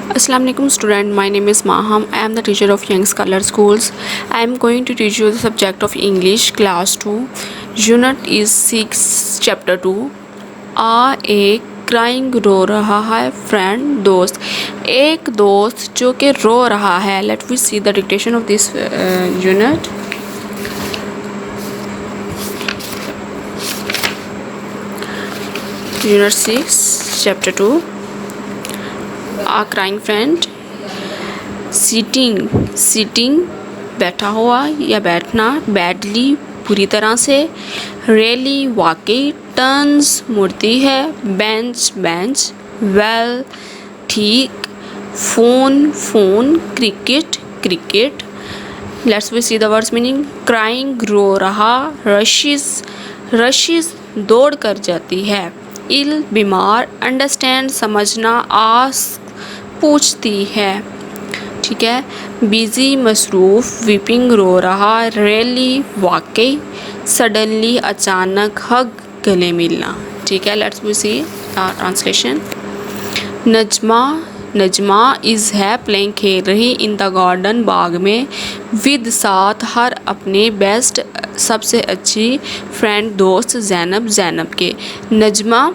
Assalamu alaikum student, my name is Maham. I am the teacher of Young Scholar Schools. I am going to teach you the subject of English class 2. Unit is 6 chapter 2. एक crying रो रहा है friend दोस्त, एक दोस्त जो कि रो रहा है. Let we see the dictation of this unit. Unit 6 chapter 2. A crying friend. Sitting बैठा हुआ या बैठना. Badly पूरी तरह से. Really वाकई. Turns मुड़ती है. Bench well ठीक. Phone cricket. Let's we see the words meaning. Crying रो रहा. Rushes दौड़ कर जाती है. Ill बीमार. Understand समझना. Ask पूछती है. ठीक है. बिजी मसरूफ़. वीपिंग रो रहा. रियली वाकई. सडनली अचानक. हग गले मिलना. ठीक है. Let's we see translation. Najma is है प्लेइंग खेल रही इन द गार्डन बाग में विद साथ हर अपने बेस्ट सबसे अच्छी फ्रेंड दोस्त जैनब के. नजमा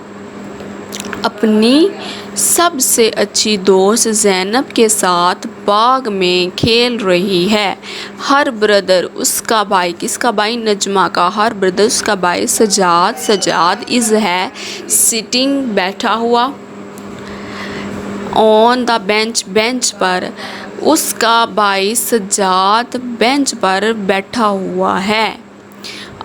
अपनी सबसे अच्छी दोस्त जैनब के साथ बाग में खेल रही है. हर ब्रदर उसका भाई. किसका भाई? नजमा का. हर ब्रदर उसका भाई. सजाद इज़ है सिटिंग बैठा हुआ. ऑन द बेंच पर. उसका भाई सजाद बेंच पर बैठा हुआ है.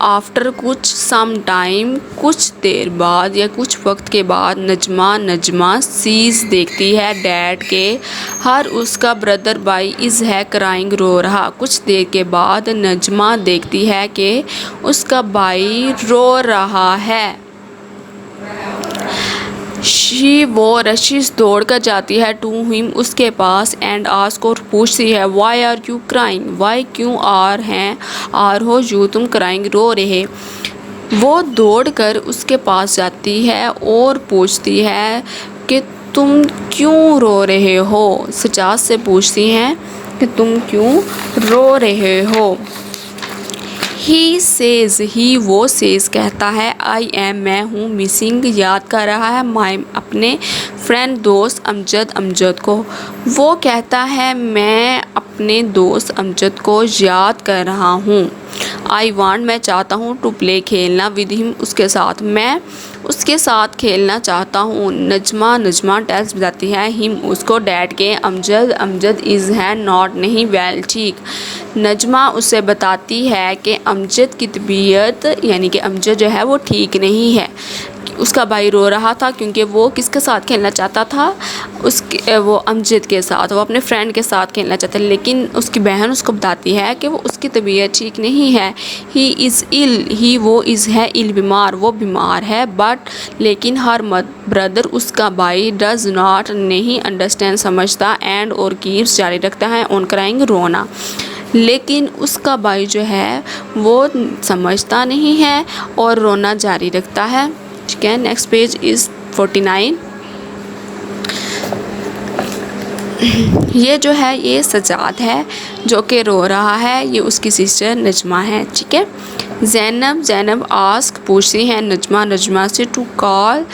आफ्टर कुछ सम टाइम कुछ देर बाद या कुछ वक्त के बाद नजमा सीज देखती है डैड के. हर उसका ब्रदर भाई इज़ है क्राइंग रो रहा. कुछ देर के बाद नजमा देखती है कि उसका भाई रो रहा है. वो रशीज दौड़ कर जाती है टू हिम उसके पास एंड आस्क और पूछती है why are you crying. Why क्यों आर हो यू तुम क्राइंग रो रहे. वो दौड़ कर उसके पास जाती है और पूछती है कि तुम क्यों रो रहे हो. सजाद से पूछती हैं कि तुम क्यों रो रहे हो. वो सेज कहता है आई एम मैं हूँ. मिसिंग याद कर रहा है माई अपने फ्रेंड दोस्त अमजद को. वो कहता है मैं अपने दोस्त अमजद को याद कर रहा हूँ. आई वांट मैं चाहता हूँ टू प्ले खेलना विद हिम उसके साथ. मैं उसके साथ खेलना चाहता हूँ. नजमा टेल्स बताती है हिम उसको डैड के. अमजद इज़ है नॉट नहीं वेल ठीक. नजमा उसे बताती है कि अमजद की तबीयत यानी कि अमजद जो है वो ठीक नहीं है. उसका भाई रो रहा था क्योंकि वो किसके साथ खेलना चाहता था. वो अमजद के साथ. वो अपने फ्रेंड के साथ खेलना चाहता है लेकिन उसकी बहन उसको बताती है कि वो उसकी तबीयत ठीक नहीं है. ही इज़ इल वो इज़ है इल बीमार. वो बीमार है. बट लेकिन हर ब्रदर उसका भाई डज नॉट नहीं अंडरस्टैंड समझता एंड और कीप्स जारी रखता है ऑन क्राइंग रोना. लेकिन उसका भाई जो है वो समझता नहीं है और रोना जारी रखता है. ठीक है. Next page is 49. ये जो है ये सजाद है जो कि रो रहा है. ये उसकी सिस्टर नजमा है. ठीक है. जैनब आस्क पूछती हैं नजमा से टू कॉल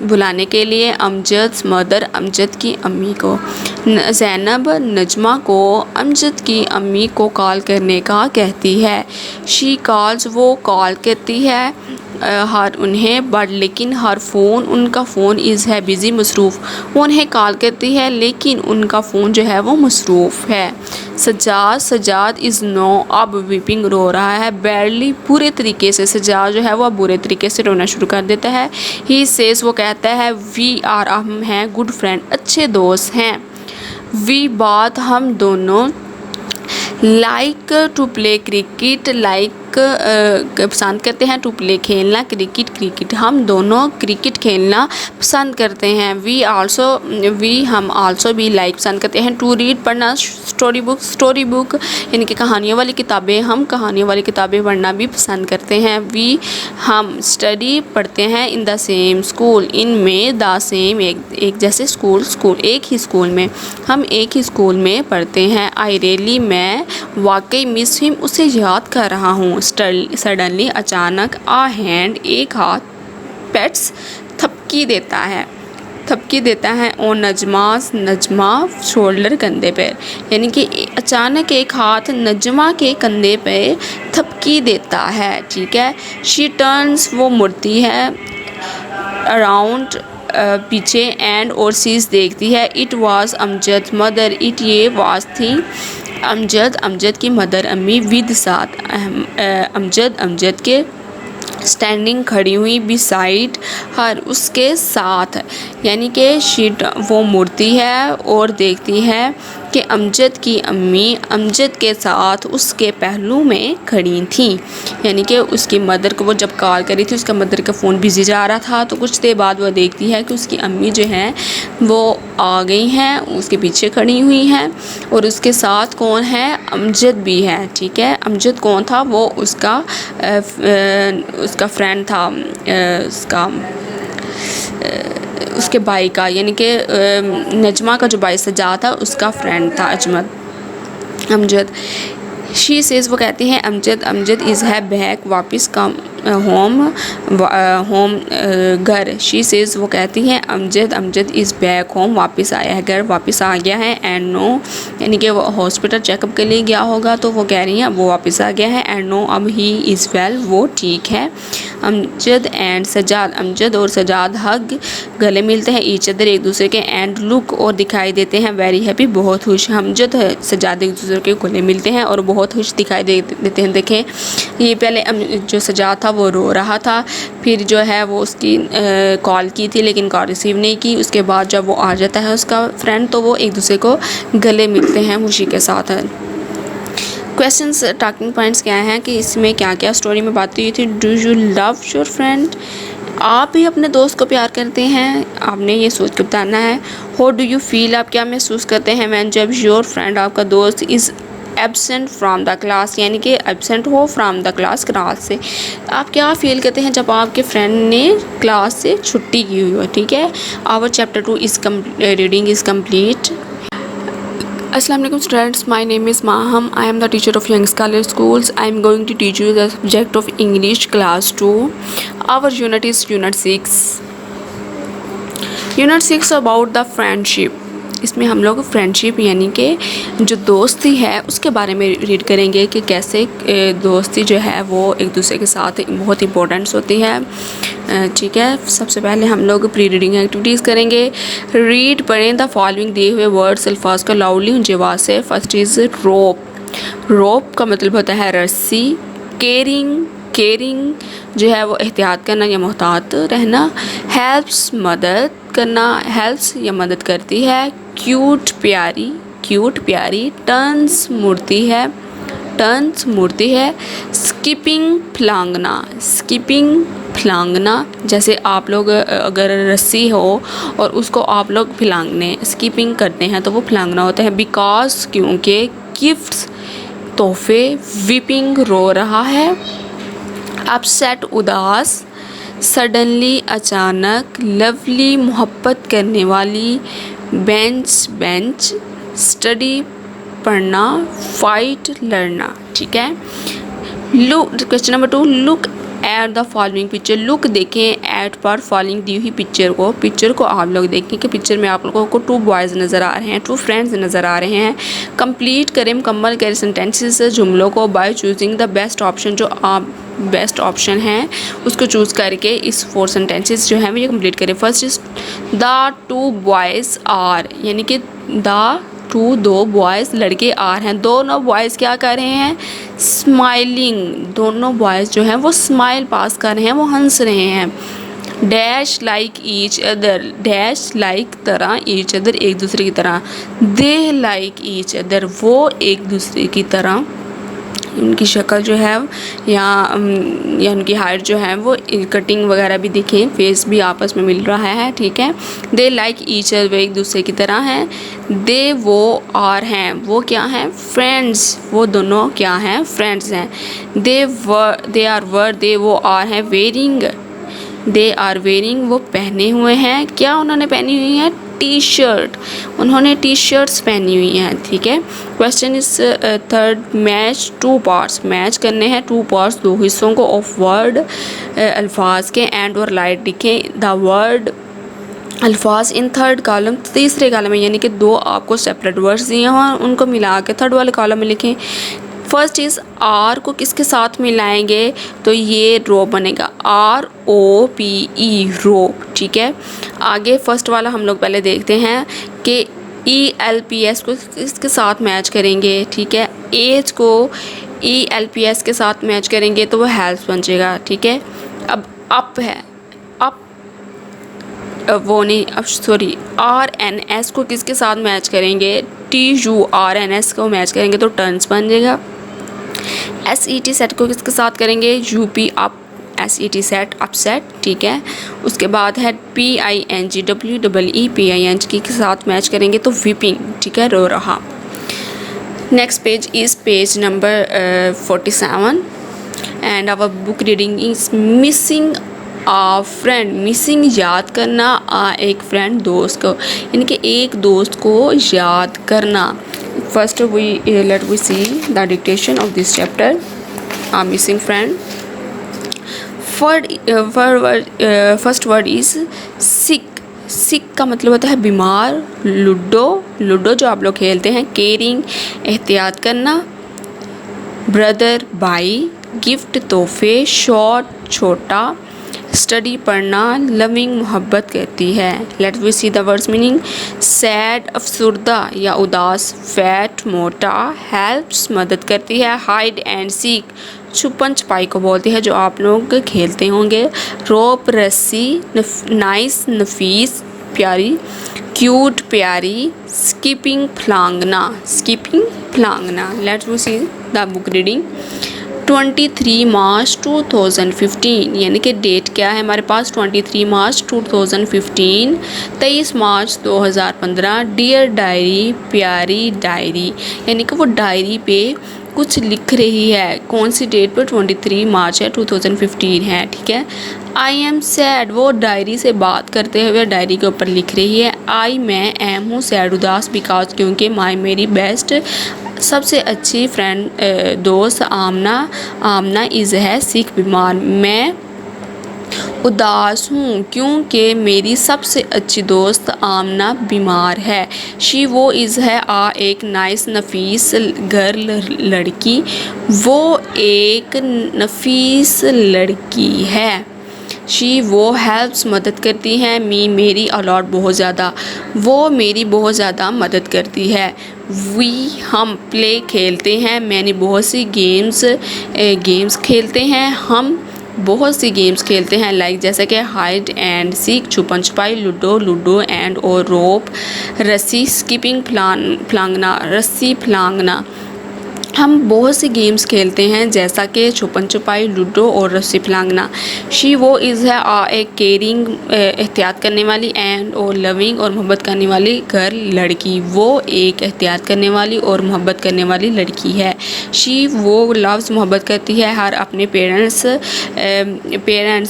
बुलाने के लिए अमजद मदर अमजद की अम्मी को. जैनब नजमा को अमजद की अम्मी को कॉल करने का कहती है. शी कॉल्स वो कॉल करती है हर उन्हें बट लेकिन हर फ़ोन उनका फ़ोन इज़ है बिज़ी मसरूफ़. वो उन्हें कॉल करती है लेकिन उनका फ़ोन जो है वो मसरूफ़ है. सजाद इज़ नो अब वीपिंग रो रहा है. बैडली बुरे तरीके से. सजाद जो है वो बुरे तरीके से रोना शुरू कर देता है. ही सेज वो कहता है वी आर हम हैं गुड फ्रेंड अच्छे दोस्त हैं. वी बात हम दोनों लाइक टू प्ले क्रिकेट पसंद करते हैं, टू प्ले खेलना, क्रिकेट हम दोनों क्रिकेट खेलना पसंद करते हैं, हम आल्सो भी लाइक पसंद करते हैं, टू रीड पढ़ना, स्टोरी बुक यानी कि कहानियों वाली किताबें, हम कहानियों वाली किताबें पढ़ना भी पसंद करते हैं, हम स्टडी पढ़ते हैं, इन द सेम स्कूल, इनमें द सेम एक जैसे स्कूल एक ही स्कूल में, हम एक ही स्कूल में पढ़ते हैं, आई रियली मैं वाकई मिस हिम उसे याद कर रहा हूँ, सडनली अचानक, आ हैंड एक हाथ, पेट्स थपकी देता है और नजमा शोल्डर कंधे पर, यानी कि अचानक एक हाथ नजमा के कंधे पे थपकी देता है, ठीक है। शी टर्न्स वो मुड़ती है, अराउंड पीछे, एंड और सीज देखती है, it was Amjad mother, it ये वाज थी अमजद की मदर अम्मी, विद साथ अमजद के, स्टैंडिंग खड़ी हुई, बिसाइड हर उसके साथ, यानी कि शीट वो मुड़ती है और देखती है कि अमजद की अम्मी अमजद के साथ उसके पहलू में खड़ी थी, यानी कि उसकी मदर को वो जब कॉल करी थी उसका मदर का फ़ोन बिजी जा रहा था, तो कुछ देर बाद वो देखती है कि उसकी अम्मी जो हैं वो आ गई हैं, उसके पीछे खड़ी हुई हैं, और उसके साथ कौन है, अमजद भी है, ठीक है। अमजद कौन था, वो उसका फ्रेंड था, उसके भाई का, यानी कि नजमा का जो भाई सजाद था उसका फ्रेंड था अमजद। शी सेज़ वो कहती हैं अमजद इज़ है बैक, वापस कम होम घर। शी सेज़ वो कहती हैं अमजद इज़ बैक होम, वापस आया है घर, वापस आ गया है, एंड नो यानी कि वो हॉस्पिटल चेकअप के लिए गया होगा, तो वो कह रही हैं वो वापस आ गया है, एंड नो अब ही इज़ वेल, वो ठीक है। अमजद और सजाद हग गले मिलते हैं, ईच अदर एक दूसरे के, एंड लुक और दिखाई देते हैं वेरी हैप्पी, बहुत खुश। अमजद सजाद एक दूसरे के गले मिलते हैं और बहुत खुश दिखाई देते हैं। देखें ये पहले जो सजाद था वो रो रहा था, फिर जो है वो उसकी कॉल की थी लेकिन कॉल रिसीव नहीं की, उसके बाद जब वो आ जाता है उसका फ्रेंड, तो वो एक दूसरे को गले मिलते हैं खुशी के साथ। क्वेश्चंस टॉकिंग पॉइंट्स क्या हैं कि इसमें क्या क्या स्टोरी में बात हुई थी। Do you love your friend, आप भी अपने दोस्त को प्यार करते हैं, आपने ये सोच के बताना है। हाउ डू यू फील, आप क्या महसूस करते हैं व्हेन जब योर फ्रेंड आपका दोस्त is absent from the class, यानी कि एब्सेंट हो फ्राम द क्लास से, आप क्या फ़ील करते हैं जब आपके फ्रेंड ने क्लास से छुट्टी की हुई हो, ठीक है। Our chapter 2 is reading is complete. Assalamu alaikum students, my name is Maham. I am the teacher of Young Scholar Schools. I am going to teach you the subject of English class 2. Our unit is unit 6. Unit 6 about the friendship. इसमें हम लोग friendship यानी कि जो दोस्ती है उसके बारे में रीड करेंगे कि कैसे दोस्ती जो है वो एक दूसरे के साथ बहुत इंपॉर्टेंट्स होती है, ठीक है। सबसे पहले हम लोग प्री रीडिंग एक्टिविटीज़ करेंगे। रीड पढ़ें द फॉलोइंग दिए हुए वर्ड्स अल्फाज को लाउडली ऊंची आवाज़ से। फर्स्ट इज़ रोप का मतलब होता है रस्सी। केयरिंग जो है वो एहतियात करना या मोहतात रहना। हेल्प्स मदद करना, हेल्प्स या मदद करती है। क्यूट प्यारी। टर्न्स मुड़ती है। स्किपिंग फलांगना, जैसे आप लोग अगर रस्सी हो और उसको आप लोग स्किपिंग करते हैं तो वो फलांगना होता है। बिकॉज क्योंकि, गिफ्ट्स तोहफे। वीपिंग रो रहा है। अपसेट उदास। सडनली अचानक। लवली मोहब्बत करने वाली। बेंच स्टडी पढ़ना। फाइट लड़ना, ठीक है। Question number 2, look at the following picture. Look देखें, एट पर फॉलोइंग दी हुई पिक्चर को आप लोग देखें कि पिक्चर में आप लोगों को 2 बॉयज़ नज़र आ रहे हैं, 2 फ्रेंड्स नज़र आ रहे हैं। कंप्लीट करें, मुकम्मल करें सेंटेंसेस जुमलों को by choosing the best option, जो आप बेस्ट ऑप्शन है उसको चूज़ करके इस 4 सेंटेंसेस जो हैं वो ये कंप्लीट करें। First is the 2 boys are, यानी कि दो बॉयज़ लड़के आर हैं। दोनों बॉयज़ क्या कर रहे हैं, स्माइलिंग, दोनों बॉयज़ जो हैं वो स्माइल पास कर रहे हैं, वो हंस रहे हैं। Dash like each other, dash like तरह, ईच अदर एक दूसरे की तरह। दे लाइक ईच अदर, वो एक दूसरे की तरह उनकी शक्ल जो है या उनकी हाइट जो है वो कटिंग वगैरह भी दिखें, फेस भी आपस में मिल रहा है, ठीक है। दे लाइक ईच अदर, वे एक दूसरे की तरह हैं। दे वो आर हैं, वो क्या हैं, फ्रेंड्स, वो दोनों क्या हैं, फ्रेंड्स हैं। दे आर दे वो आर हैं वेयरिंग, दे आर वेयरिंग, वो पहने हुए हैं, क्या उन्होंने पहनी हुई है, टी शर्ट, उन्होंने टी शर्ट्स पहनी हुई हैं, ठीक है। Question is third, match two parts, match करने हैं टू पार्ट्स, दो हिस्सों को, ऑफ वर्ड, अल्फाज के, एंड और लाइट लिखें। द वर्ड अल्फाज इन थर्ड कॉलम, तीसरे कॉलम में, यानी कि दो आपको सेपरेट वर्ड्स दिए हैं, उनको मिला के थर्ड वाले कॉलम में लिखें। फर्स्ट इज़ आर को किसके साथ मिलाएंगे, तो ये रो बनेगा, ROPE, रो, ठीक है। आगे फर्स्ट वाला हम लोग पहले देखते हैं कि ELPS को किसके साथ मैच करेंगे, ठीक है। एज को ELPS के साथ मैच करेंगे तो वो हेल्प बन जाएगा, ठीक है। अब अप है, अप वो नहीं, अब सॉरी, RNS को किसके साथ मैच करेंगे, TURNS को मैच करेंगे तो टर्न्स बन जाएगा। SET सेट को किसके साथ करेंगे, UP up, SET set upset, ठीक है। उसके बाद है PING के साथ मैच करेंगे तो वीपिंग, ठीक है, रो रहा। Next page is page number 47 and our book reading is missing a friend, missing याद करना, एक फ्रेंड दोस्त को, यानी कि एक दोस्त को याद करना। First let we see the dictation of this chapter, missing friend. First word is sick, sick का मतलब होता है बीमार। लूडो जो आप लोग खेलते हैं। केयरिंग, एहतियात करना। ब्रदर, भाई। गिफ्ट, तोहफे। शॉर्ट, छोटा। स्टडी, पढ़ना। लविंग, मोहब्बत करती है। Let we see the words meaning. Sad, अफसुर्दा या उदास। फैट, मोटा। हेल्प्स, मदद करती है। हाइड एंड सीक, छुपन छुपाई को बोलती है, जो आप लोग खेलते होंगे। रोप, रस्सी। नाइस, नफीस, प्यारी। क्यूट, प्यारी। स्किपिंग, फलांगना, स्किपिंग, फलांगना। Let's we see the book reading. 23 March 2015, यानी कि डेट क्या है हमारे पास, 23 मार्च 2015। 23 मार्च 2015। डियर डायरी, प्यारी डायरी, यानी कि वो डायरी पे कुछ लिख रही है। कौन सी डेट पर, 23 मार्च है, 2015 है, ठीक है। आई एम सैड, वो डायरी से बात करते हुए डायरी के ऊपर लिख रही है। मैं एम हूँ सैड, उदास, बिकॉज क्योंकि माई मेरी बेस्ट, सबसे अच्छी फ्रेंड दोस्त आमना इज़ है सिक, बीमार। मैं उदास हूँ क्योंकि मेरी सबसे अच्छी दोस्त आमना बीमार है। शी, वो, इज़ है एक नाइस, नफीस गर्ल, लड़की। वो एक नफीस लड़की है। शी, वो। हेल्प्स, मदद करती है। मेरी, अलॉट, बहुत ज़्यादा। वो मेरी बहुत ज़्यादा मदद करती है। वी, हम। प्ले, खेलते हैं। मैंने बहुत सी गेम्स खेलते हैं। हम बहुत सी गेम्स खेलते हैं, लाइक जैसे कि हाइड एंड सीक, छुपन छुपाई। लूडो एंड और रोप, रस्सी। स्किपिंग, फलांगना, रस्सी फलांगना। हम बहुत सी गेम्स खेलते हैं जैसा कि छुपन छुपाई, लूडो और रस्सी फलांगना। शी, वो, इज़ है एक केयरिंग, एहतियात करने वाली। एंड और लविंग, और मोहब्बत करने वाली गर्ल, लड़की। वो एक एहतियात करने वाली और मोहब्बत करने वाली लड़की है। शी, वो लव्स, मोहब्बत करती है हर अपने पेरेंट्स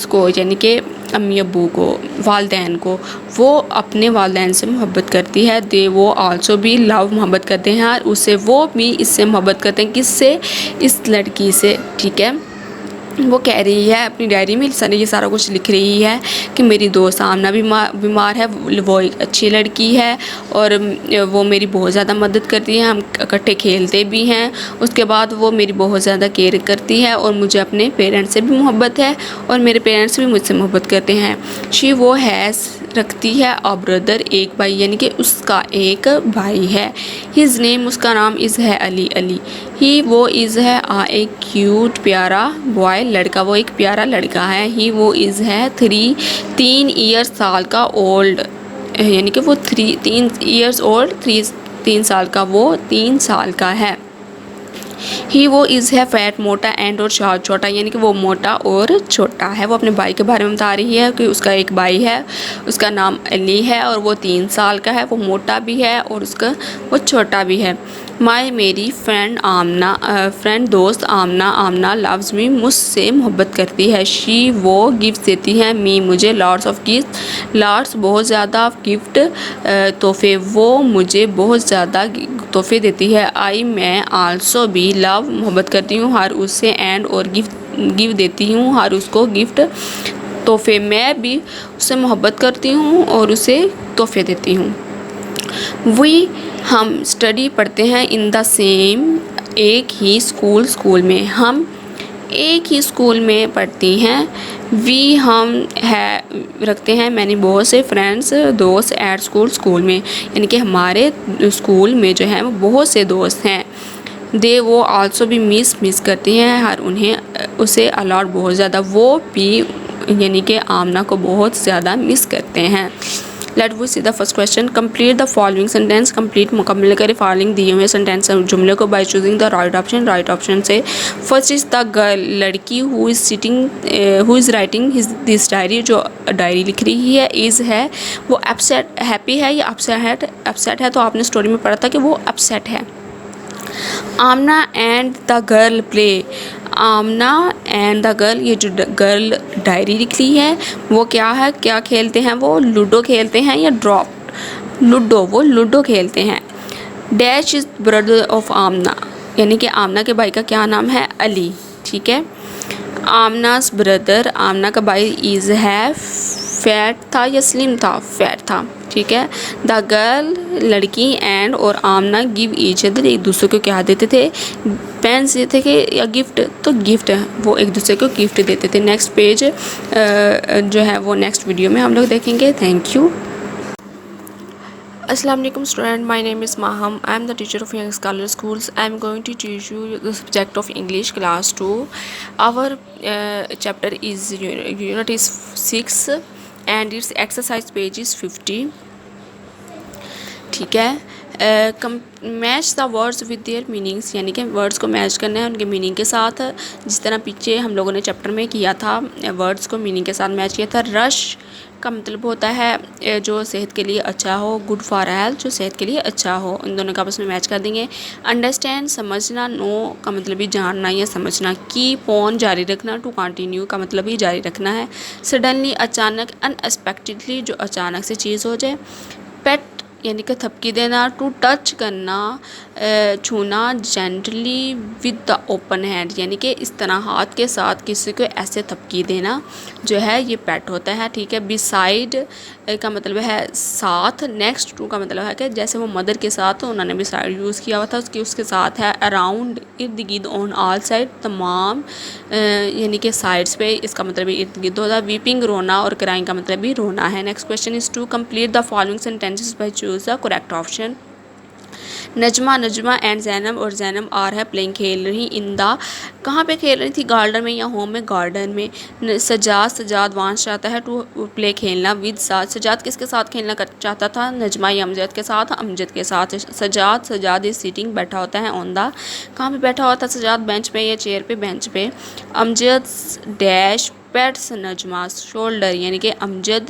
को, यानी कि अम्मी अब्बू को, वालदैन को। वो अपने वालदैन से मोहब्बत करती है। दे, वो, आल्सो भी लव, मोहब्बत करते हैं और उससे, वो भी इससे मोहब्बत करते हैं। किससे, इस लड़की से, ठीक है। वो कह रही है अपनी डायरी में ये सारा कुछ लिख रही है कि मेरी दोस्त आमना बीमार है, वो एक अच्छी लड़की है और वो मेरी बहुत ज़्यादा मदद करती है। हम इकट्ठे खेलते भी हैं। उसके बाद वो मेरी बहुत ज़्यादा केयर करती है और मुझे अपने पेरेंट्स से भी मोहब्बत है और मेरे पेरेंट्स भी मुझसे मोहब्बत करते हैं। शी, वो हैज़, रखती है। अ ब्रदर, एक भाई, यानी कि उसका एक भाई है। हिज नेम, उसका नाम, इज़ है अली। ही, वो, इज़ है एक क्यूट, प्यारा बॉय, लड़का, वो एक प्यारा लड़का है। ही, वो, इज़ है 3 ईयर साल का ओल्ड, यानी कि वो 3 ईयर्स ओल्ड, 3 साल का, वो 3 साल का है। ही वो इज़ है फैट मोटा एंड और छोटा, यानी कि वो मोटा और छोटा है। वो अपने भाई के बारे में बता रही है कि उसका एक भाई है, उसका नाम अली है और वो 3 साल का है, वो मोटा भी है और उसका वो छोटा भी है। मेरी फ्रेंड फ्रेंड दोस्त आमना लव्स मी, मुझसे मोहब्बत करती है। शी वो गिफ्ट देती है, मी मुझे, लॉट्स ऑफ गिफ्ट, लॉट्स बहुत ज़्यादा, गिफ्ट तोहफे, वो मुझे बहुत ज़्यादा तोहफे देती है। मैं आल्सो भी लव मोहब्बत करती हूँ हर उससे, एंड और गिफ्ट देती हूँ हर उसको गिफ्ट तोहफे। मैं भी उससे मोहब्बत करती हूँ और उसे तोहफे देती हूँ। हम स्टडी पढ़ते हैं इन द सेम, एक ही स्कूल में, हम एक ही स्कूल में पढ़ती हैं। हम रखते हैं मैंने बहुत से फ्रेंड्स दोस्त एट स्कूल में, यानी कि हमारे स्कूल में जो है वो बहुत से दोस्त हैं। वो आल्सो भी मिस करती हैं हर उन्हें उसे अलॉट बहुत ज़्यादा, वो भी यानी कि आमना को बहुत ज़्यादा मिस करते हैं। Let we see the first question, complete the following sentence, complete मुकम्मल करें फॉलोइंग दिए हुए सेंटेंस जुमले को by choosing the right option. Right option से फर्स्ट इज द गर्ल, लड़की, who is writing this diary, जो डायरी लिख रही है, इज़ है वो अपसेट, हैप्पी है या अपसेट है, तो आपने स्टोरी में पढ़ा था कि वो अपसेट है। Amna and the girl play, Amna and the girl, ये जो गर्ल डायरी लिख ली है वो क्या खेलते हैं, वो लूडो खेलते हैं या ड्रॉप लूडो, वो लूडो खेलते हैं। डैश इज़ ब्रदर ऑफ आमना, यानी कि आमना के भाई का क्या नाम है, अली, ठीक है। आमनास ब्रदर, आमना का भाई इज़ है फैट था या स्लिम था, फैट था, ठीक है। द गर्ल लड़की एंड और आमना गिव ईच अदर, एक दूसरे को क्या देते थे, पेन्स देते थे या गिफ्ट, तो गिफ्ट, वो एक दूसरे को गिफ्ट देते थे। नेक्स्ट पेज जो है वो नेक्स्ट वीडियो में हम लोग देखेंगे। Thank you. Assalamu alaikum student, my name is Maham. I am the teacher of Young Scholar Schools. I am going to teach you the subject of English class 2. Our chapter is unit is 6 and its exercise page is 50, ठीक है। Match the words with their meanings, यानी कि words को match करना है उनके meaning के साथ, जिस तरह पीछे हम लोगों ने चैप्टर में किया था, वर्ड्स को मीनिंग के साथ मैच किया था। रश का मतलब होता है जो सेहत के लिए अच्छा हो, गुड फॉर हेल्थ, जो सेहत के लिए अच्छा हो, इन दोनों का आपस में मैच कर देंगे। अंडरस्टैंड समझना, नो का मतलब ही जानना या समझना। कीप ऑन जारी रखना, टू कंटिन्यू का मतलब ही जारी रखना है। सडनली अचानक, अनएक्सपेक्टेडली जो अचानक से चीज़ हो जाए। पेट यानी कि थपकी देना। टू टच करना, छूना। Gently with the open hand, यानी कि इस तरह हाथ के साथ किसी को ऐसे थपकी देना जो है ये पेट होता है, ठीक है। बिसाइड का मतलब है साथ। नेक्स्ट टू का मतलब है कि जैसे वो मदर के साथ उन्होंने बिसाइड यूज़ किया हुआ था, उसके साथ है। अराउंड, इर्द गिर्द, ऑन ऑल साइड, तमाम यानी कि साइड्स पे, इसका मतलब इर्द गिर्द होता है। वीपिंग रोना और क्राइंग का मतलब भी रोना है। Next question is to complete the following sentences by choose the correct option. Najma and Zainab, और जैनब आर है प्लेइंग, खेल रही। इन द, कहाँ पे खेल रही थी, गार्डन में या होम में, गार्डन में। सजाद वांस चाहता है टू प्ले, खेलना। विद साथ, सजाद किसके साथ खेलना चाहता था, नजमा या अमजद के साथ, अमजद के साथ। सजाद इज सीटिंग, बैठा होता है। ऑन द, कहाँ पे बैठा हुआ था सजाद, बेंच पे या चेयर पे, बेंच पे। Amjad dash pets Najma shoulder, यानी कि अमजद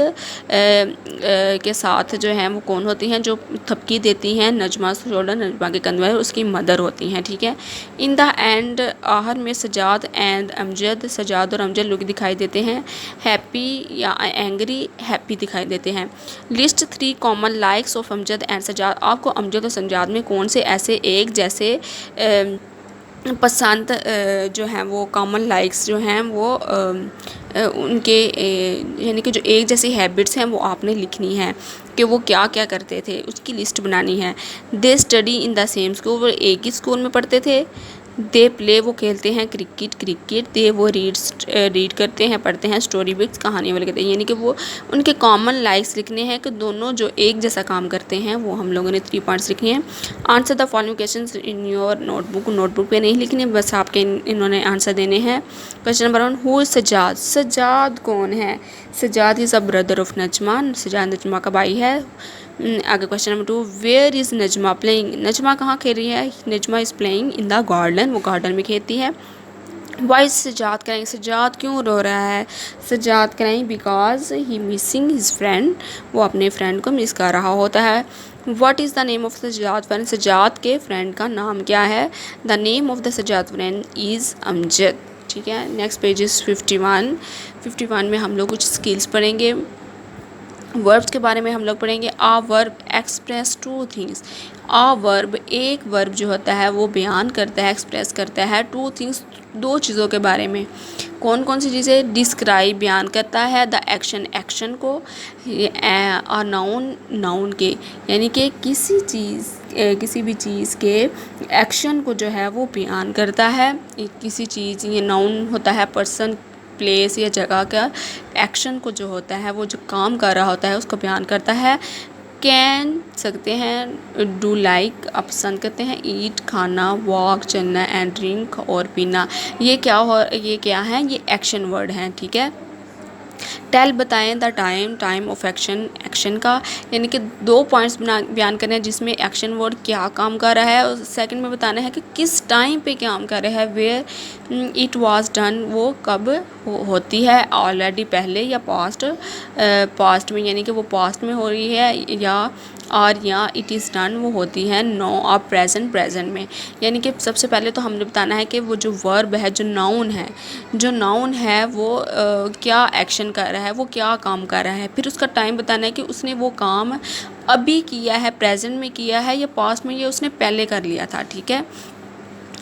के साथ जो है वो कौन होती हैं, जो थपकी देती हैं, नजमा शोल्डर, नजमा के कंधे, उसकी मदर होती हैं, ठीक है। इन द एंड, आहर में सजाद एंड अमजद, सजाद और अमजद लोग दिखाई देते हैं। हैप्पी या एंग्री, हैप्पी दिखाई देते हैं। List 3 common likes of Amjad and Sajjad, आपको अमजद और सजाद में कौन से ऐसे एक जैसे पसंद जो हैं वो कॉमन लाइक्स जो हैं वो उनके यानी कि जो एक जैसी हैबिट्स हैं वो आपने लिखनी है कि वो क्या क्या करते थे, उसकी लिस्ट बनानी है। They study in the same school, वो एक ही स्कूल में पढ़ते थे। दे प्ले, वो खेलते हैं क्रिकेट। दे वो रीड करते हैं, पढ़ते हैं स्टोरी बुक्स, कहानी वाले कहते हैं, यानी कि वो उनके कॉमन लाइक्स लिखने हैं कि दोनों जो एक जैसा काम करते हैं, वो हम लोगों ने 3 पॉइंट्स लिखे हैं। Answer the following questions in your notebook पे नहीं लिखने, बस आपके इन्होंने आंसर देने हैं। Question number 1, who is Sajjad, Sajjad कौन है। Sajjad is a brother of Najma, Sajjad Najma का भाई है। आगे question number 2, where is Najma playing, Najma कहाँ खेल रही है, Najma is playing in the garden, वो गार्डन में खेलती है। वाई सजाद करेंगे, सजाद क्यों रो रहा है, सजाद करेंगे because he missing his friend, वो अपने फ्रेंड को मिस कर रहा होता है। What is the name of Sajjad friend, Sajjad के फ्रेंड का नाम क्या है, the name of the Sajjad friend is Amjad. ठीक है, नेक्स्ट पेज इज़ 51 में हम लोग कुछ स्किल्स पढ़ेंगे। वर्ब्स के बारे में हम लोग पढ़ेंगे। आ वर्ब एक्सप्रेस टू थिंग्स, आ वर्ब एक वर्ब जो होता है वो बयान करता है, एक्सप्रेस करता है टू थिंग्स, दो चीज़ों के बारे में। कौन कौन सी चीज़ें, डिस्क्राइब बयान करता है, द एक्शन एक्शन को, और नाउन नाउन के, यानी कि किसी भी चीज़ के एक्शन को जो है वो बयान करता है। किसी चीज़, ये नाउन होता है पर्सन प्लेस या जगह का एक्शन को जो होता है वो जो काम कर रहा होता है उसको बयान करता है। कैन सकते हैं, डू लाइक आप पसंद करते हैं, ईट खाना, वॉक चलना, एंड ड्रिंक और पीना, ये क्या है, ये एक्शन वर्ड हैं। ठीक है, टेल बताएं the time of action, action का, यानी कि 2 पॉइंट्स बयान करने हैं जिसमें एक्शन वर्ड क्या काम कर रहा है, और सेकंड में बताना है कि किस टाइम पे काम कर रहा है। वेयर इट वाज डन, वो कब होती है, ऑलरेडी पहले, या पास्ट में, यानी कि वो पास्ट में हो रही है, या इट इज़ डन वो होती है नो और प्रेजेंट में। यानी कि सबसे पहले तो हमने बताना है कि वो जो वर्ब है, जो नाउन है वो क्या एक्शन कर रहा है, वो क्या काम कर रहा है। फिर उसका टाइम बताना है कि उसने वो काम अभी किया है, प्रेजेंट में किया है, या पास्ट में, या उसने पहले कर लिया था। ठीक है,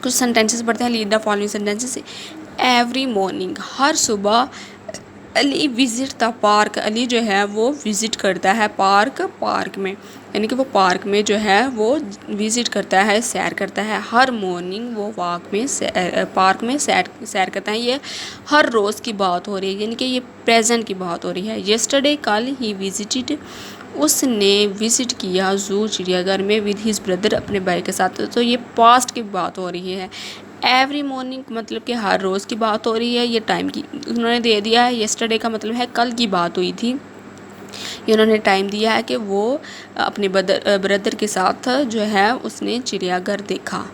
कुछ सेंटेंसेस पढ़ते हैं। Read the following sentences. Every morning, हर सुबह, Ali visit the park, Ali जो है वो विज़िट करता है पार्क में, यानी कि वो पार्क में जो है वो विज़िट करता है, सैर करता है। हर मॉर्निंग वो पार्क में सैर करता है। ये हर रोज़ की बात हो रही है, यानी कि ये प्रेजेंट की बात हो रही है। येस्टरडे, कल, ही विजिटेड, उसने विज़िट किया ज़ू, चिड़ियाघर में, विद हिज ब्रदर, अपने भाई के साथ। तो ये पास्ट की बात हो रही है। एवरी मॉर्निंग मतलब कि हर रोज़ की बात हो रही है। ये टाइम की उन्होंने दे दिया है। येस्टरडे का मतलब है कल की बात हुई थी। ये उन्होंने टाइम दिया है कि वो अपने ब्रदर के साथ जो है उसने चिड़ियाघर देखा।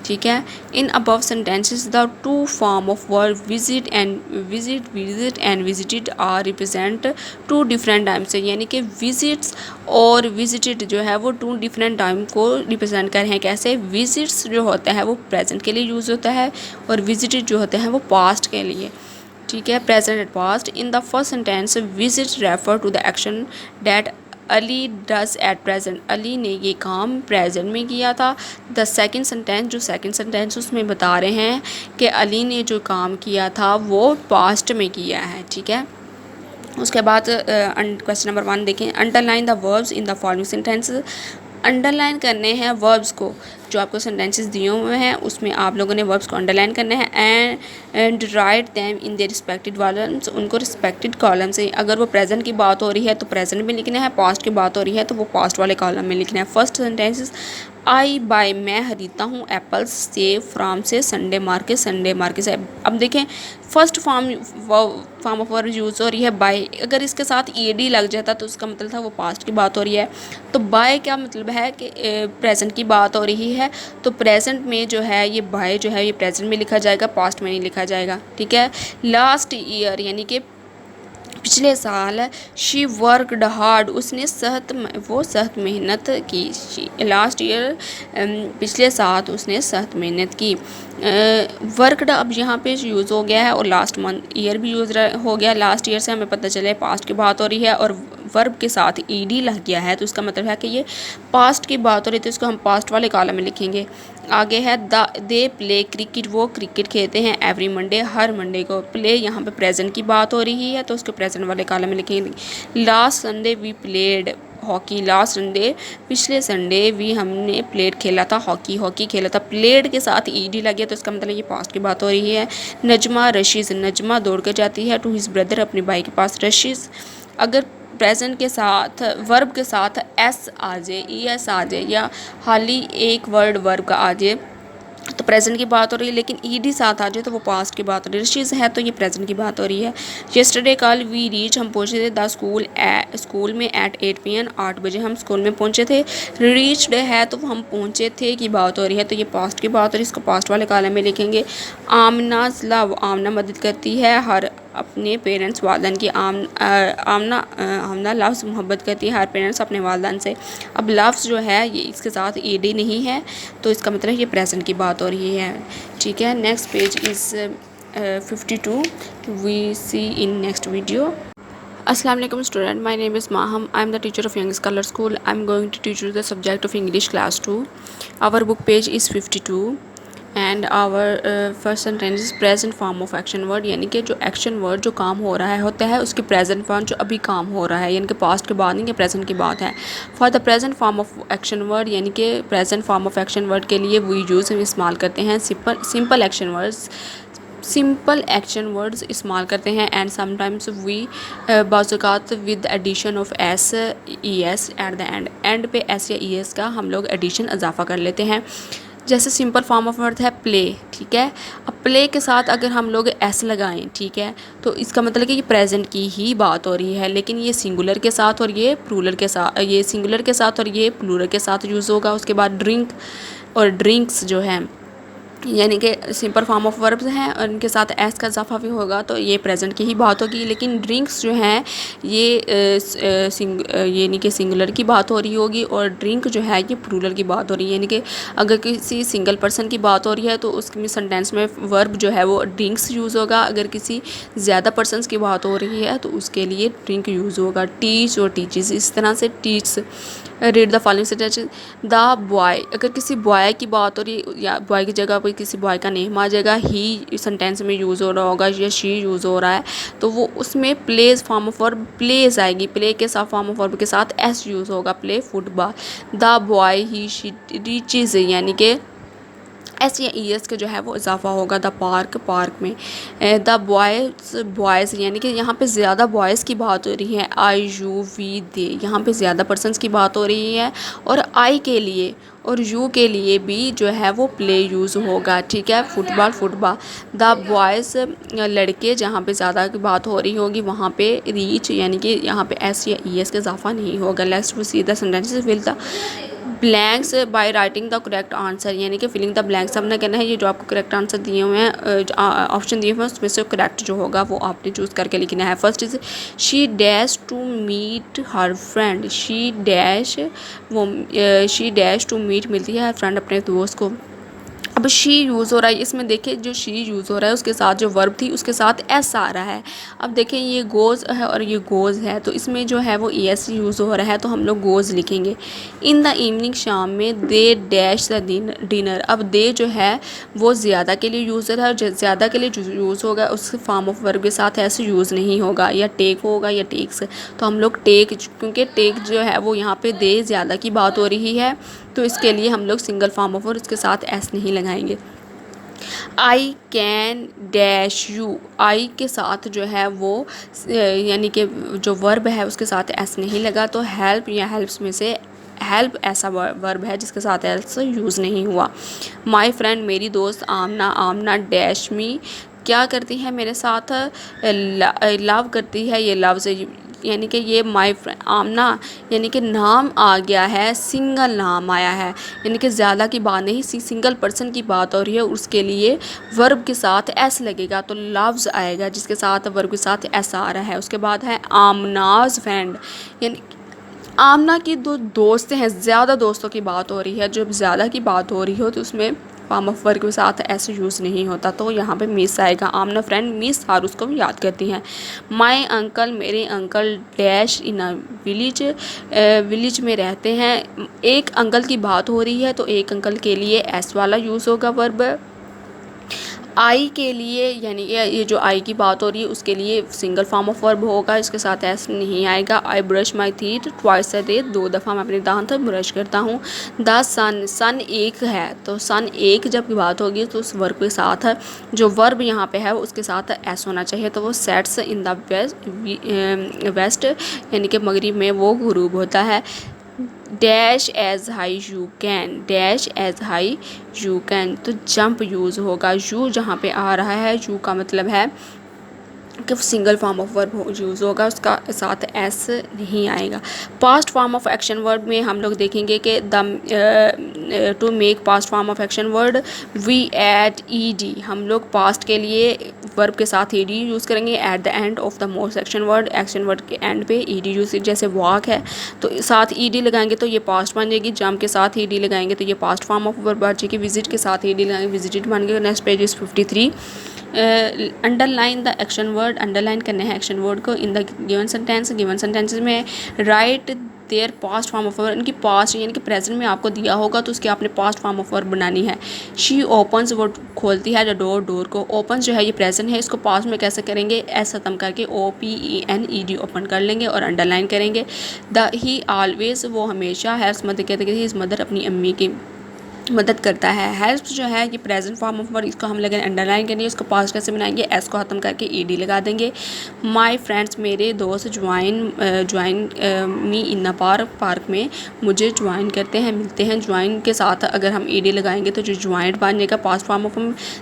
ठीक है, in above sentences the two form of verb visit and visited are represent two different times, यानी कि विजिट्स और विजिटेड जो है वो 2 डिफरेंट टाइम को रिप्रेजेंट कर रहे हैं। कैसे, विजिट्स जो होता है वो प्रेजेंट के लिए यूज़ होता है, और विजिटेड जो होते हैं वो पास्ट के लिए। ठीक है, present and past. In the first sentence visit refer to the action that Ali does at present, Ali ने ये काम प्रेजेंट में किया था। द सेकंड सेंटेंस उसमें बता रहे हैं कि अली ने जो काम किया था वो पास्ट में किया है। ठीक है, उसके बाद क्वेश्चन नंबर 1 देखें। Underline the verbs in the following sentences, underline करने हैं वर्ब्स को, जो आपको सेंटेंसेस दिए हुए हैं उसमें आप लोगों ने वर्ब्स को अंडरलाइन करना है। And right them in their respected columns, उनको रिस्पेक्टेड कॉलम से, अगर वो प्रेजेंट की बात हो रही है तो प्रेजेंट में लिखना है, पास्ट की बात हो रही है तो वो पास्ट वाले कॉलम में लिखना है। फर्स्ट सेंटेंसेस, आई बाय, मैं खरीदता हूँ एप्पल्स से, फ्राम से, संडे मार्केट से। अब देखें first form of verb use हो रही है बाय, अगर इसके साथ ईडी लग जाता तो उसका मतलब था वो पास्ट की बात हो रही है। तो बाय क्या मतलब है कि प्रेजेंट की बात हो रही है, तो प्रेजेंट में जो है ये बाय जो है ये प्रेजेंट में लिखा जाएगा, पास्ट में नहीं लिखा जाएगा। ठीक है, लास्ट ईयर यानी कि पिछले साल, शी वर्कड हार्ड, उसने सख्त मेहनत की। लास्ट ईयर पिछले साल उसने सख्त मेहनत की। वर्कड अब यहाँ पे यूज़ हो गया है, और लास्ट मंथ ईयर भी यूज़ हो गया। लास्ट ईयर से हमें पता चले पास्ट की बात हो रही है, और वर्ब के साथ ईडी लग गया है तो इसका मतलब है कि ये पास्ट की बात हो रही है, तो इसको हम पास्ट वाले कॉलम में लिखेंगे। आगे है दे प्ले क्रिकेट, वो क्रिकेट खेलते हैं एवरी मंडे, हर मंडे को। प्ले यहाँ पे प्रेजेंट की बात हो रही है तो उसको प्रेजेंट वाले कॉलम में लिखेंगे। Last Sunday we played hockey, last Sunday पिछले संडे वी हमने प्लेड खेला था, हॉकी खेला था। प्लेड के साथ ईडी लग गया तो इसका मतलब ये पास्ट की बात हो रही है। नजमा रशीज, नजमा दौड़ कर जाती है टू हिज ब्रदर, अपने भाई के पास। रशीज अगर प्रेजेंट के साथ वर्ब के साथ एस आ जाए, ई एस आ जाए, या हाली एक वर्ड वर्ब का आ जाए तो प्रेजेंट की बात हो रही है, लेकिन ईडी साथ आ जाए तो वो पास्ट की बात हो रही है। शीज़ है तो ये प्रेजेंट की बात हो रही है। यस्टरडे कल वी रीच, हम पहुँचे थे द स्कूल में एट 8 PM, 8 बजे हम स्कूल में पहुँचे थे। रीच्ड है तो हम पहुँचे थे की बात हो रही है, तो ये पास्ट की बात हो रही है, इसको पास्ट वाले कॉलम में लिखेंगे। आमनाज लव, आमना मदद करती है हर अपने पेरेंट्स वालदैन की। आमना लफ्ज़ मोहब्बत करती है हर पेरेंट्स अपने वालदैन से। अब लफ्ज़ जो है ये इसके साथ ईडी नहीं है, तो इसका मतलब ये प्रेजेंट की बात हो रही है। ठीक है, next page is 52, we see in next video. Assalamu alaikum student, my name is Maham. I am the teacher of Young Scholar School. I am going to teach you the subject of English class 2. Our book page is 52 and our first sentence is present form of action word, यानी कि जो action word जो काम हो रहा है होता है उसकी present form जो अभी काम हो रहा है, यानी कि past के बाद नहीं, ये present की बात है। For the present form of action word, यानी कि present form of action word के लिए we use हम इस्तेमाल करते हैं simple action words, simple action words इस्तेमाल करते हैं। एंड समटाइम्स वी बाज़ात with addition of S E S at the end पे एस या ई एस का हम लोग एडिशन इजाफा कर लेते हैं। जैसे सिंपल फॉर्म ऑफ वर्ड है प्ले, ठीक है। अब प्ले के साथ अगर हम लोग एस लगाएं, ठीक है, तो इसका मतलब कि ये प्रेजेंट की ही बात हो रही है, लेकिन ये सिंगुलर के साथ और ये प्लूरल के साथ, ये सिंगुलर के साथ और ये प्लूरल के साथ यूज़ होगा। उसके बाद ड्रिंक और ड्रिंक्स जो है यानी कि सिंपल फॉर्म ऑफ वर्ब्स हैं और इनके साथ एस का इजाफा भी होगा, तो ये प्रेजेंट की ही बात होगी। लेकिन ड्रिंक्स जो हैं ये यानी कि सिंगुलर की बात हो रही होगी और ड्रिंक जो है ये प्लूरल की बात हो रही है। यानी कि अगर किसी सिंगल पर्सन की बात हो रही है तो उसके सेंटेंस में वर्ब जो है वो ड्रिंक्स यूज़ होगा। अगर किसी ज़्यादा पर्सनस की बात हो रही है तो उसके लिए ड्रिंक यूज़ होगा। टीच और टीचेस, इस तरह से teach. Read the following sentence. The boy, अगर किसी बॉय की बात हो रही है या बॉय की जगह पर किसी बॉय का नेम आ जाएगा, ही सेंटेंस में यूज़ हो रहा होगा या शी यूज़ हो रहा है, तो वो उसमें plays form of verb plays आएगी। प्ले के साथ फॉर्म ऑफ वर्ब के साथ एस यूज़ होगा, play football. The boy he she reaches, यानी कि एस या ई एस के जो है वो इजाफा होगा। द पार्क, पार्क में। द बॉयज़ यानी कि यहाँ पे ज़्यादा बॉयज़ की बात हो रही है। आई यू वी दे, यहाँ पे ज़्यादा पर्सनस की बात हो रही है। और आई के लिए और यू के लिए भी जो है वो प्ले यूज़ होगा, ठीक है। Football, football. द बॉयज़ लड़के, जहाँ पे ज़्यादा की बात हो रही होगी वहाँ पे रीच, यानी कि यहाँ पे एस या ई एस का इजाफा नहीं होगा। Let's to see the sentences. Fill the blanks by writing the correct answer, यानी कि फिलिंग द ब्लैंक्स हमने कहना है। ये जो आपको करेक्ट आंसर दिए हुए हैं, ऑप्शन दिए हुए हैं, उसमें से करेक्ट जो होगा वो आपने चूज़ करके लिखना है। First is she dash to meet her friend. She dash to meet मिलती है हर फ्रेंड, अपने दोस्त को। अब शी यूज़ हो रहा है, इसमें देखिए जो शी यूज़ हो रहा है उसके साथ जो वर्ब थी उसके साथ एस आ रहा है। अब देखें ये गोज़ है और ये गोज़ है, तो इसमें जो है वो एस यूज़ हो रहा है, तो हम लोग गोज़ लिखेंगे। इन द इवनिंग, शाम में। They dash the dinner. अब दे जो है वो ज़्यादा के लिए यूज़ है और ज़्यादा के लिए यूज़ होगा, उस फॉर्म ऑफ वर्ब के साथ ऐसे यूज़ नहीं होगा, या टेक होगा या टेक्स। तो हम लोग टेक, क्योंकि टेक जो है वो यहाँ पे दे ज़्यादा की बात हो रही है, तो इसके लिए हम लोग सिंगल फॉर्म ऑफ और इसके साथ एस नहीं लगाएंगे। आई कैन डैश यू, आई के साथ जो है वो यानी कि जो वर्ब है उसके साथ एस नहीं लगा, तो हेल्प या हेल्प्स में से हेल्प ऐसा वर्ब है जिसके साथ एस यूज़ नहीं हुआ। माई फ्रेंड, मेरी दोस्त। आमना, आमना डैश मी, क्या करती है मेरे साथ, लव करती है। ये लव से यानी कि ये माई फ्रेंड आमना यानी कि नाम आ गया है, सिंगल नाम आया है, यानी कि ज़्यादा की बात नहीं, सिंगल पर्सन की बात हो रही है, उसके लिए वर्ब के साथ एस लगेगा, तो लव्स आएगा जिसके साथ वर्ब के साथ एस आ रहा है। उसके बाद है आमनाज फ्रेंड, यानी आमना की दो दोस्त हैं, ज़्यादा दोस्तों की बात हो रही है। जब ज़्यादा की बात हो रही हो तो उसमें फॉर्म ऑफ वर्ब के साथ ऐसे यूज़ नहीं होता, तो यहाँ पे मिस आएगा। आमना फ्रेंड मिस हार उसको भी याद करती हैं। माई अंकल, मेरे uncle dash in a village, village में रहते हैं। एक अंकल की बात हो रही है तो एक अंकल के लिए एस वाला यूज़ होगा वर्ब। आई के लिए यानी ये जो आई की बात हो रही है उसके लिए सिंगल फॉर्म ऑफ वर्ब होगा, इसके साथ एस नहीं आएगा। I brush my teeth twice a day, 2 दफ़ा मैं अपने दांत ब्रश करता हूँ। द सन, सन एक है, तो सन एक जब बात होगी तो उस वर्ब के साथ जो वर्ब यहाँ पे है उसके साथ एस होना चाहिए, तो वो सेट्स इन द वेस्ट, यानी कि मगरिब में वो गुरूब होता है। Dash as high you can, dash as high you can, तो जंप यूज़ होगा। यू जहाँ पे आ रहा है, यू का मतलब है कि single form of verb use होगा, उसका साथ एस नहीं आएगा। Past form of action word में हम लोग देखेंगे कि the to make past form of action word we add E D, हम लोग पास्ट के लिए वर्ब के साथ ई डी यूज़ करेंगे at the end of the most action word के एंड पे ई डी यूज़, जैसे वॉक है तो साथ ई डी लगाएंगे तो ये पास्ट बन जाएगी, जंप के साथ ई डी लगाएंगे तो ये पास्ट फॉर्म ऑफ वर्ब बन जाएगी, विजिट के साथ ई डी लगाएंगे विजिटेड बन गया। Next page is 53। Underline the action word, underline करना है एक्शन वर्ड को in the given sentence, given sentences में write their past form of verb, इनकी पास्ट यानी कि प्रेजेंट में आपको दिया होगा तो उसकी आपने पास्ट फॉर्म ऑफ वर्ब बनानी है। शी ओपन्स, वो खोलती है, द डोर, डोर को, ओपन्स जो है ये प्रेजेंट है, इसको पास्ट में कैसे करेंगे, एस खत्म करके OPENED ओपन कर लेंगे और अंडरलाइन करेंगे। द ही ऑलवेज, वो हमेशा, हेल्प्स मदद कहते हैं इस मदर अपनी अम्मी की मदद करता है। हेल्प जो है ये प्रेजेंट फॉर्म ऑफ वर्ब, इसको हम लगे अंडरलाइन करेंगे, इसको पास्ट कैसे बनाएंगे, एस को ख़त्म करके ईडी लगा देंगे। माय फ्रेंड्स, मेरे दोस्त, join me in the park, park में मुझे ज्वाइन करते हैं, मिलते हैं। ज्वाइन के साथ अगर हम ईडी लगाएंगे तो जो ज्वाइंट बन जाएगा past form of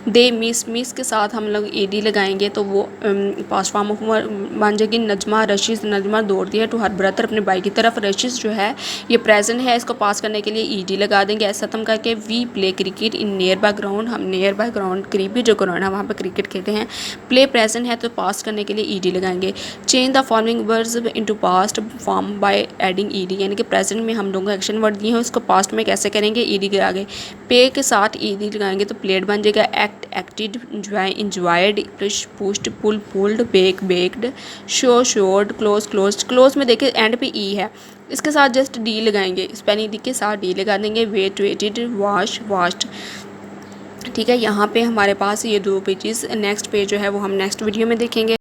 they miss के साथ हम लोग ईडी लगाएंगे तो वो पास्ट फॉर्म ऑफ बन जाएगी। नजमा रशीद, नजमा दौड़ती है टू हर ब्रदर, अपने भाई की तरफ। रशीद जो है ये प्रेजेंट है, इसको पास करने के लिए ईडी लगा देंगे, एस खत्म करके। We play cricket in nearby ground, हम नियर बाय ग्राउंड, करीबी जो ग्राउंड है वहाँ पर क्रिकेट खेलते हैं। प्ले प्रेजेंट है तो पास्ट करने के लिए ईडी लगाएंगे। Change the following words into past form by adding ED, यानी कि प्रेजेंट में हम लोगों को एक्शन वर्ड दिए हैं उसको पास्ट में कैसे करेंगे, ईडी के आगे पे के साथ ईडी लगाएंगे तो प्लेड बन जाएगा। Act, acted, enjoy, enjoyed, push, pushed, pull, pulled, bake, baked, show, showed, close, closed. Close में देखिए एंड पे ई है, इसके साथ जस्ट डी लगाएंगे, स्पेलिंग डी के साथ डी लगा देंगे। Wait, waited, wash, washed. ठीक है, यहाँ पे हमारे पास ये दो पेजेस, नेक्स्ट पेज जो है वो हम नेक्स्ट वीडियो में देखेंगे।